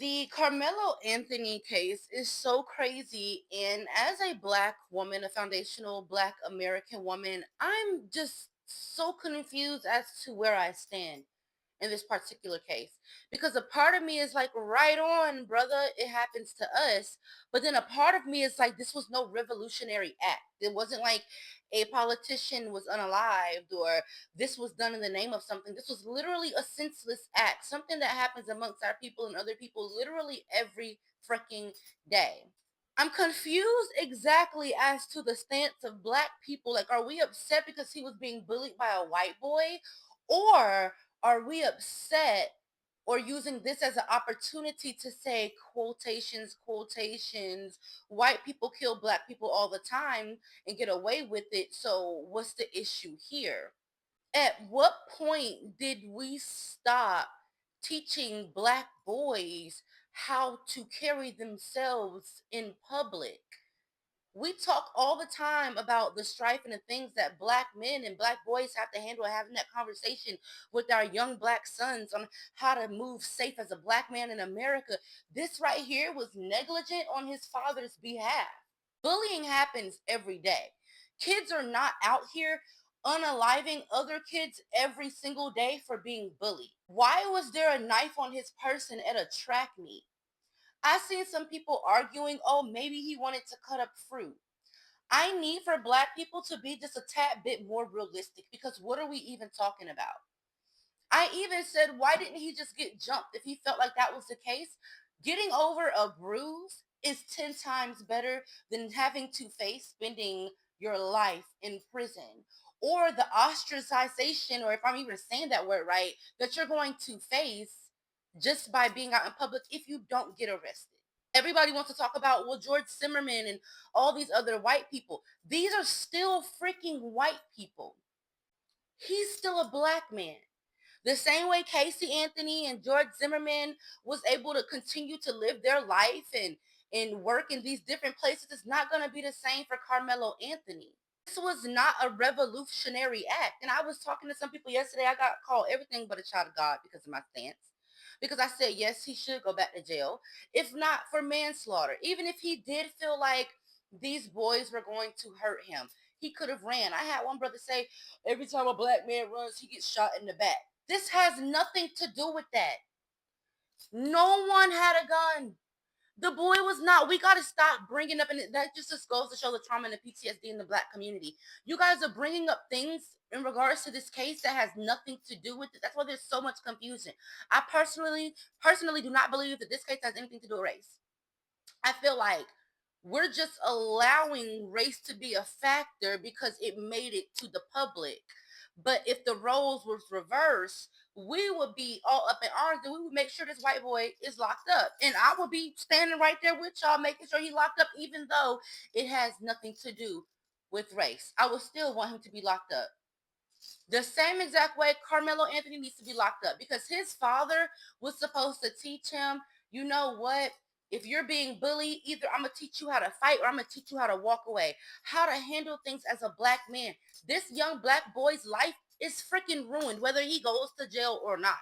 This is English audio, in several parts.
The Carmelo Anthony case is so crazy. And as a Black woman, a foundational Black American woman, I'm just so confused as to where I stand in this particular case. Because a part of me is like, right on, brother, it happens to us. But then a part of me is like, this was no revolutionary act. It wasn't like a politician was unalived or this was done in the name of something. This was literally a senseless act, something that happens amongst our people and other people literally every freaking day. I'm confused exactly as to the stance of Black people. Like, are we upset because he was being bullied by a white boy? Or are we upset or using this as an opportunity to say quotations, white people kill Black people all the time and get away with it. So what's the issue here? At what point did we stop teaching Black boys how to carry themselves in public? We talk all the time about the strife and the things that Black men and Black boys have to handle, having that conversation with our young Black sons on how to move safe as a Black man in America. This right here was negligent on his father's behalf. Bullying happens every day. Kids are not out here unaliving other kids every single day for being bullied. Why was there a knife on his person at a track meet? I seen some people arguing, oh, maybe he wanted to cut up fruit. I need for Black people to be just a tad bit more realistic, because what are we even talking about? I even said, why didn't he just get jumped if he felt like that was the case? Getting over a bruise is 10 times better than having to face spending your life in prison or the ostracization, or if I'm even saying that word right, that you're going to face just by being out in public if you don't get arrested. Everybody wants to talk about, well, George Zimmerman and all these other white people. These are still freaking white people. He's still a Black man. The same way Casey Anthony and George Zimmerman was able to continue to live their life and work in these different places, it's not going to be the same for Carmelo Anthony. This was not a revolutionary act. And I was talking to some people yesterday. I got called everything but a child of God because of my stance. Because I said, yes, he should go back to jail, if not for manslaughter. Even if he did feel like these boys were going to hurt him, he could have ran. I had one brother say, every time a Black man runs, he gets shot in the back. This has nothing to do with that. No one had a gun. The boy was not. We got to stop bringing up, and that just goes to show the trauma and the PTSD in the Black community. You guys are bringing up things in regards to this case that has nothing to do with it. That's why there's so much confusion. I personally do not believe that this case has anything to do with race. I feel like we're just allowing race to be a factor because it made it to the public. But if the roles was reversed, we would be all up in arms and we would make sure this white boy is locked up. And I would be standing right there with y'all, making sure he locked up, even though it has nothing to do with race. I would still want him to be locked up. The same exact way Carmelo Anthony needs to be locked up, because his father was supposed to teach him, you know what? If you're being bullied, either I'm going to teach you how to fight or I'm going to teach you how to walk away, how to handle things as a Black man. This young Black boy's life is freaking ruined, whether he goes to jail or not.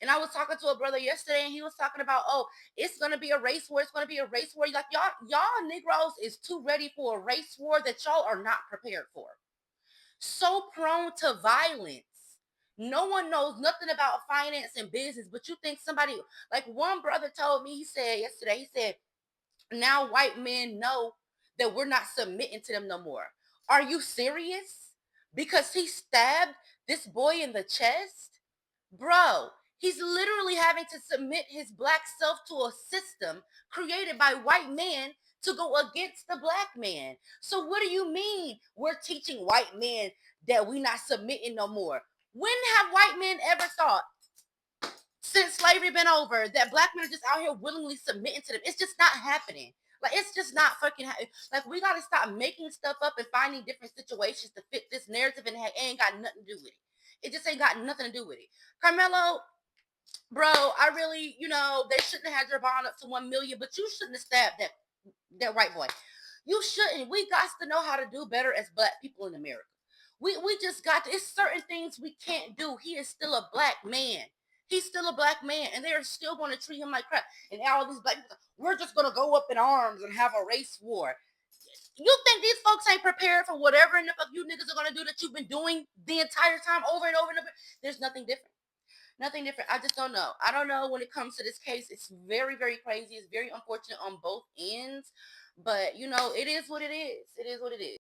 And I was talking to a brother yesterday and he was talking about, oh, it's going to be a race war. It's going to be a race war. Like, y'all Negroes is too ready for a race war that y'all are not prepared for, so prone to violence. No one knows nothing about finance and business, but you think somebody, like one brother told me, he said yesterday, he said, now white men know that we're not submitting to them no more. Are you serious? Because he stabbed this boy in the chest? Bro, he's literally having to submit his Black self to a system created by white men to go against the Black man. So what do you mean we're teaching white men that we not submitting no more? When have white men ever thought, since slavery been over, that Black men are just out here willingly submitting to them? It's just not happening. Like, it's just not fucking happening. Like, we got to stop making stuff up and finding different situations to fit this narrative, and it ain't got nothing to do with it. It just ain't got nothing to do with it. Carmelo, bro, I really, they shouldn't have had your bond up to 1 million, but you shouldn't have stabbed that white boy. You shouldn't. We got to know how to do better as Black people in America. We just got to, it's certain things we can't do. He is still a Black man. He's still a black man, and they are still going to treat him like crap. And now all these black people, we're just going to go up in arms and have a race war. You think these folks ain't prepared for whatever in the fuck you niggas are going to do that you've been doing the entire time over and over and over? There's nothing different. Nothing different. I just don't know. I don't know when it comes to this case. It's very, very crazy. It's very unfortunate on both ends. But, it is what it is. It is what it is.